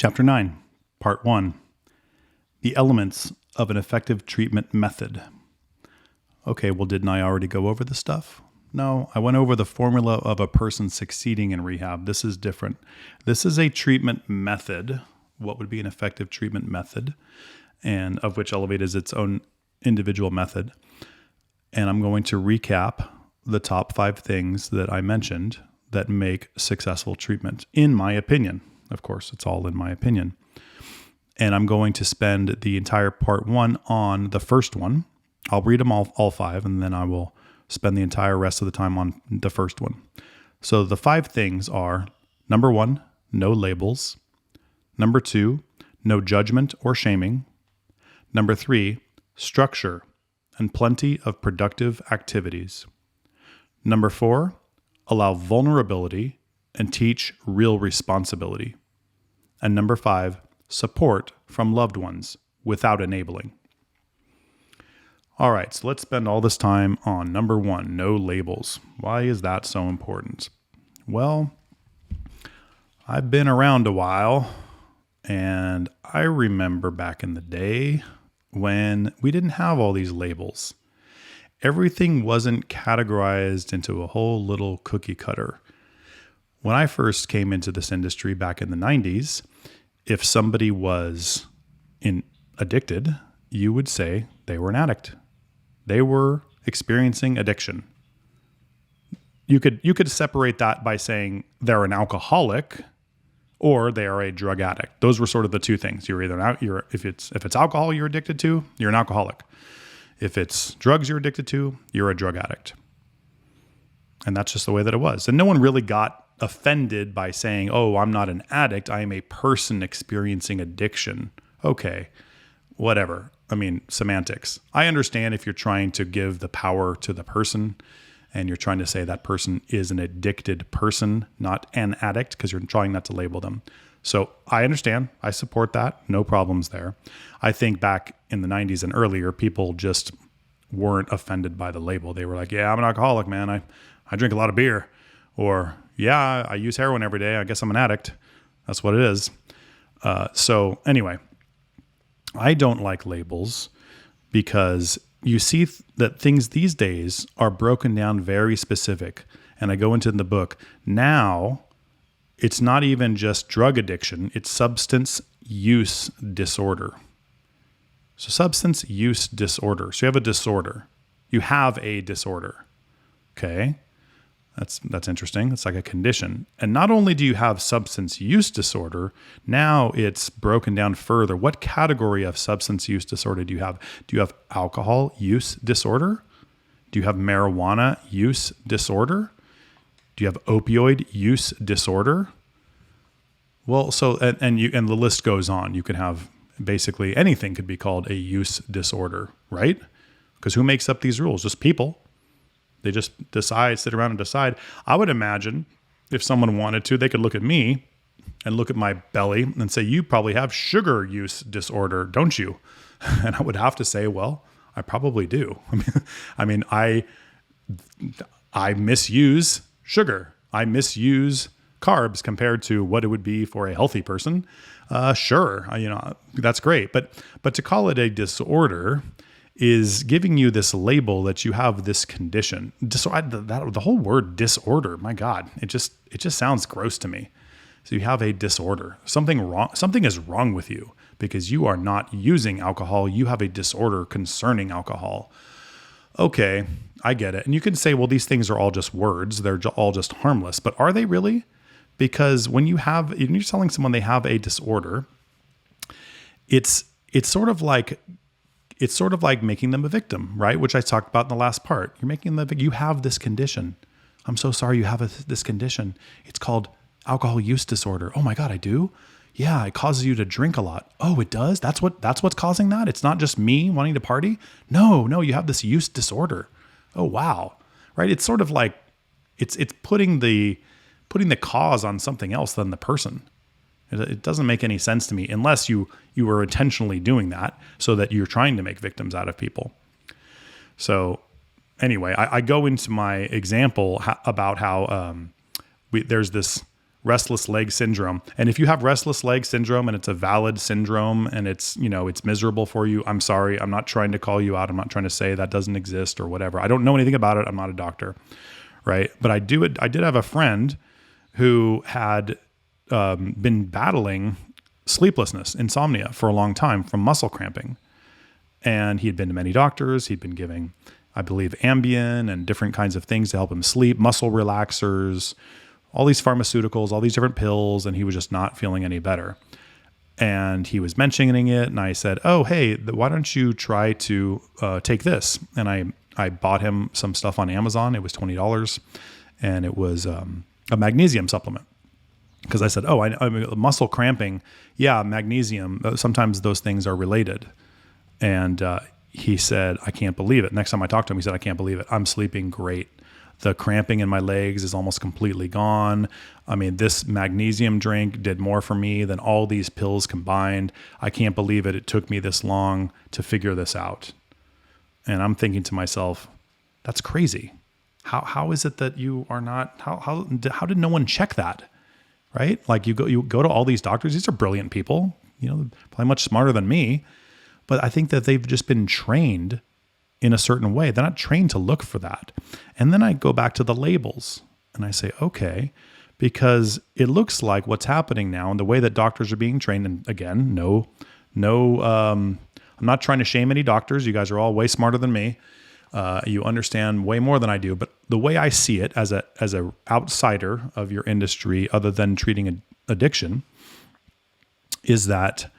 Chapter 9, Part 1, The Elements of an Effective Treatment Method. Okay, well, didn't I already go over this stuff? No, I went over the formula of a person succeeding in rehab. This is different. This is a treatment method. What would be an effective treatment method? And of which Elevate is its own individual method. And I'm going to recap the top 5 things that I mentioned that make successful treatment, in my opinion. Of course, it's all in my opinion. And I'm going to spend the entire part 1 on the first one. I'll read them all 5, and then I will spend the entire rest of the time on the first one. So the 5 things are, number 1, no labels. Number 2, no judgment or shaming. Number 3, structure and plenty of productive activities. Number 4, allow vulnerability and teach real responsibility. And number 5, support from loved ones without enabling. All right, so let's spend all this time on number 1, no labels. Why is that so important? Well, I've been around a while, and I remember back in the day when we didn't have all these labels. Everything wasn't categorized into a whole little cookie cutter. When I first came into this industry back in the 90s, if somebody was addicted, you would say they were an addict. They were experiencing addiction. You could separate that by saying they're an alcoholic or they are a drug addict. Those were sort of the two things. If it's alcohol you're addicted to, you're an alcoholic. If it's drugs you're addicted to, you're a drug addict. And that's just the way that it was. And no one really got offended by saying, oh, I'm not an addict. I am a person experiencing addiction. Okay, whatever. I mean, semantics. I understand if you're trying to give the power to the person and you're trying to say that person is an addicted person, not an addict, because you're trying not to label them. So I understand. I support that. No problems there. I think back in the 90s and earlier, people just weren't offended by the label. They were like, yeah, I'm an alcoholic, man. I drink a lot of beer. Or, yeah, I use heroin every day. I guess I'm an addict. That's what it is. So anyway, I don't like labels because you see that things these days are broken down very specific. And I go into in the book. Now, it's not even just drug addiction. It's substance use disorder. So substance use disorder. So you have a disorder. You have a disorder. Okay. That's interesting. It's like a condition. And not only do you have substance use disorder, now it's broken down further. What category of substance use disorder do you have? Do you have alcohol use disorder? Do you have marijuana use disorder? Do you have opioid use disorder? Well, so and the list goes on. You can have basically anything could be called a use disorder, right? Because who makes up these rules? Just people. They just sit around and decide. I would imagine if someone wanted to, they could look at me and look at my belly and say, you probably have sugar use disorder, don't you? And I would have to say, well, I probably do. I misuse sugar. I misuse carbs compared to what it would be for a healthy person. Sure, that's great. But to call it a disorder is giving you this label that you have this condition. The whole word disorder, my God, it just sounds gross to me. So you have a disorder. Something is wrong with you because you are not using alcohol. You have a disorder concerning alcohol. Okay, I get it. And you can say, well, these things are all just words. They're all just harmless. But are they really? Because when you're telling someone they have a disorder, it's sort of like making them a victim, right? Which I talked about in the last part. You're making them, you have this condition. I'm so sorry you have this condition. It's called alcohol use disorder. Oh my God, I do? Yeah, it causes you to drink a lot. Oh, it does? That's what's causing that? It's not just me wanting to party? No, you have this use disorder. Oh, wow. Right? It's sort of like, it's putting the cause on something else than the person. It doesn't make any sense to me unless you were intentionally doing that so that you're trying to make victims out of people. So anyway, I go into my example about how there's this restless leg syndrome. And if you have restless leg syndrome and it's a valid syndrome and it's, it's miserable for you, I'm sorry. I'm not trying to call you out. I'm not trying to say that doesn't exist or whatever. I don't know anything about it. I'm not a doctor. Right. But I did have a friend who had been battling sleeplessness, insomnia for a long time from muscle cramping. And he had been to many doctors. He'd been giving, I believe, Ambien and different kinds of things to help him sleep, muscle relaxers, all these pharmaceuticals, all these different pills, and he was just not feeling any better. And he was mentioning it, and I said, oh, hey, why don't you try to take this? And I bought him some stuff on Amazon. It was $20, and it was a magnesium supplement. Because I said, I mean, muscle cramping, yeah, magnesium, sometimes those things are related. And he said, I can't believe it. Next time I talked to him, he said, I can't believe it. I'm sleeping great. The cramping in my legs is almost completely gone. I mean, this magnesium drink did more for me than all these pills combined. I can't believe it. It took me this long to figure this out. And I'm thinking to myself, that's crazy. How is it that you are not, how did no one check that? Right? Like you go to all these doctors. These are brilliant people, probably much smarter than me. But I think that they've just been trained in a certain way. They're not trained to look for that. And then I go back to the labels and I say, okay, because it looks like what's happening now and the way that doctors are being trained. And again, I'm not trying to shame any doctors. You guys are all way smarter than me. You understand way more than I do, but the way I see it as a outsider of your industry, other than treating addiction, is that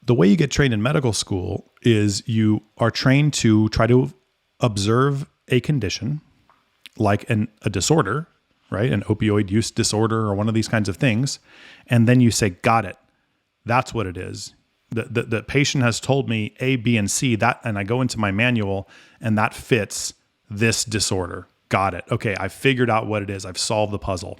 the way you get trained in medical school is you are trained to try to observe a condition like a disorder, right? An opioid use disorder or one of these kinds of things. And then you say, got it. That's what it is. The patient has told me A, B, and C, and I go into my manual and that fits this disorder. Got it. Okay, I figured out what it is. I've solved the puzzle.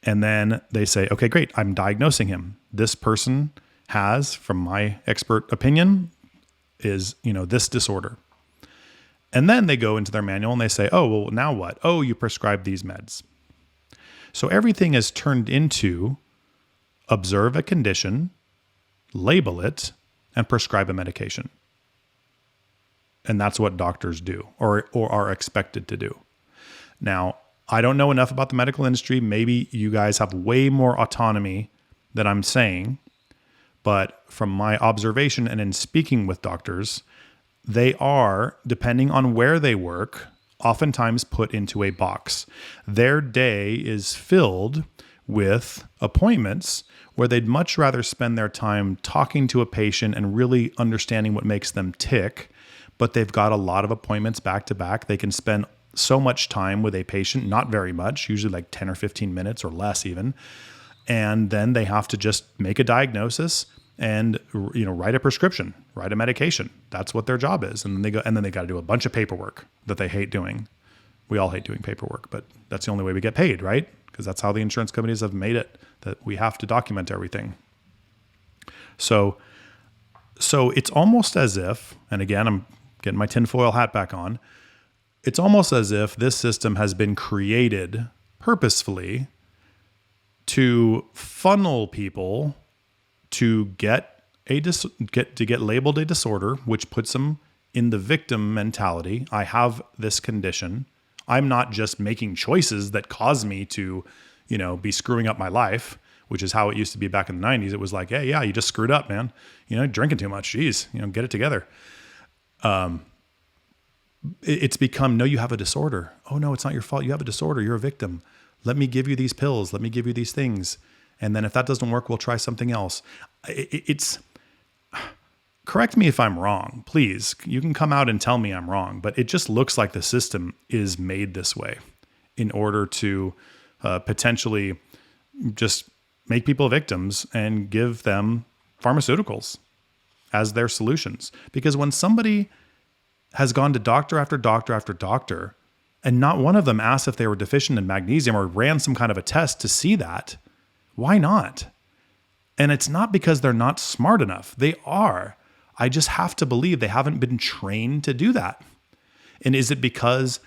And then they say, okay, great. I'm diagnosing him. This person has, from my expert opinion, is, this disorder. And then they go into their manual and they say, oh, well, now what? Oh, you prescribe these meds. So everything is turned into observe a condition, label it, and prescribe a medication. And that's what doctors do or are expected to do. Now, I don't know enough about the medical industry. Maybe you guys have way more autonomy than I'm saying. But from my observation and in speaking with doctors, they are, depending on where they work, oftentimes put into a box. Their day is filled with appointments where they'd much rather spend their time talking to a patient and really understanding what makes them tick. But they've got a lot of appointments back to back. They can spend so much time with a patient, not very much, usually like 10 or 15 minutes or less even. And then they have to just make a diagnosis and write a prescription, write a medication. That's what their job is. And then they got to do a bunch of paperwork that they hate doing. We all hate doing paperwork, but that's the only way we get paid, right? Because that's how the insurance companies have made it, that we have to document everything. So it's almost as if, and again, I'm getting my tinfoil hat back on, it's almost as if this system has been created purposefully to funnel people to get labeled a disorder, which puts them in the victim mentality. I have this condition. I'm not just making choices that cause me to, be screwing up my life, which is how it used to be back in the 90s. It was like, hey, yeah, you just screwed up, man. Drinking too much. Geez, get it together. It's become, no, you have a disorder. Oh, no, it's not your fault. You have a disorder. You're a victim. Let me give you these pills. Let me give you these things. And then if that doesn't work, we'll try something else. It's correct me if I'm wrong, please. You can come out and tell me I'm wrong, but it just looks like the system is made this way in order to potentially just make people victims and give them pharmaceuticals as their solutions. Because when somebody has gone to doctor after doctor after doctor, and not one of them asked if they were deficient in magnesium or ran some kind of a test to see that, why not? And it's not because they're not smart enough. They are. I just have to believe they haven't been trained to do that. And is it because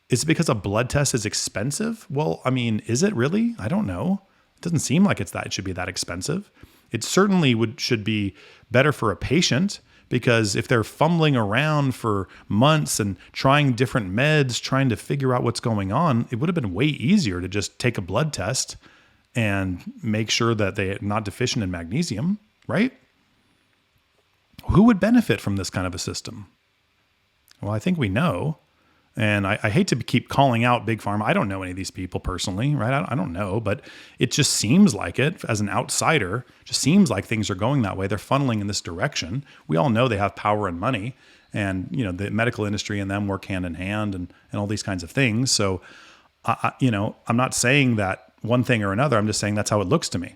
Is it because a blood test is expensive? Well, I mean, is it really? I don't know. It doesn't seem like it should be that expensive. It certainly should be better for a patient, because if they're fumbling around for months and trying different meds, trying to figure out what's going on, it would have been way easier to just take a blood test and make sure that they're not deficient in magnesium, right? Who would benefit from this kind of a system? Well, I think we know. And I hate to keep calling out Big Pharma. I don't know any of these people personally, right? I don't know, but it just seems like it, as an outsider, just seems like things are going that way. They're funneling in this direction. We all know they have power and money, and the medical industry and them work hand in hand, and all these kinds of things. So, I'm not saying that one thing or another. I'm just saying that's how it looks to me.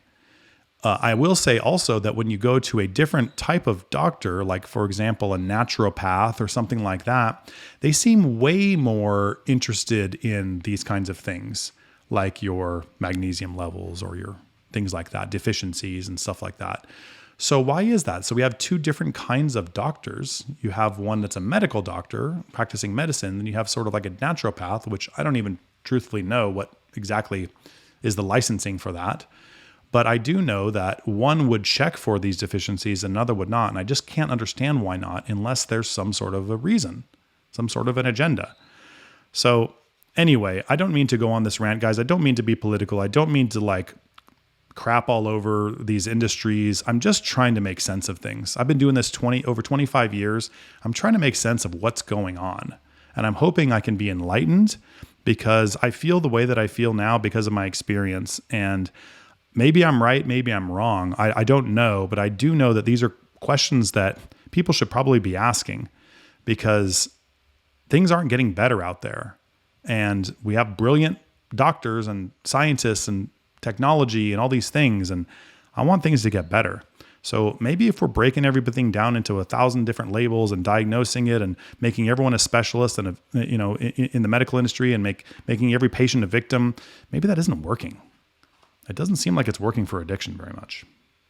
I will say also that when you go to a different type of doctor, like for example, a naturopath or something like that, they seem way more interested in these kinds of things, like your magnesium levels or your things like that, deficiencies and stuff like that. So why is that? So we have two different kinds of doctors. You have one that's a medical doctor practicing medicine, and you have sort of like a naturopath, which I don't even truthfully know what exactly is the licensing for that. But I do know that one would check for these deficiencies and another would not. And I just can't understand why not, unless there's some sort of a reason, some sort of an agenda. So anyway, I don't mean to go on this rant, guys. I don't mean to be political. I don't mean to crap all over these industries. I'm just trying to make sense of things. I've been doing this over 25 years. I'm trying to make sense of what's going on. And I'm hoping I can be enlightened, because I feel the way that I feel now because of my experience. And maybe I'm right, maybe I'm wrong. I don't know, but I do know that these are questions that people should probably be asking, because things aren't getting better out there. And we have brilliant doctors and scientists and technology and all these things, and I want things to get better. So maybe if we're breaking everything down into 1,000 different labels and diagnosing it and making everyone a specialist and in the medical industry and making every patient a victim, maybe that isn't working. It doesn't seem like it's working for addiction very much.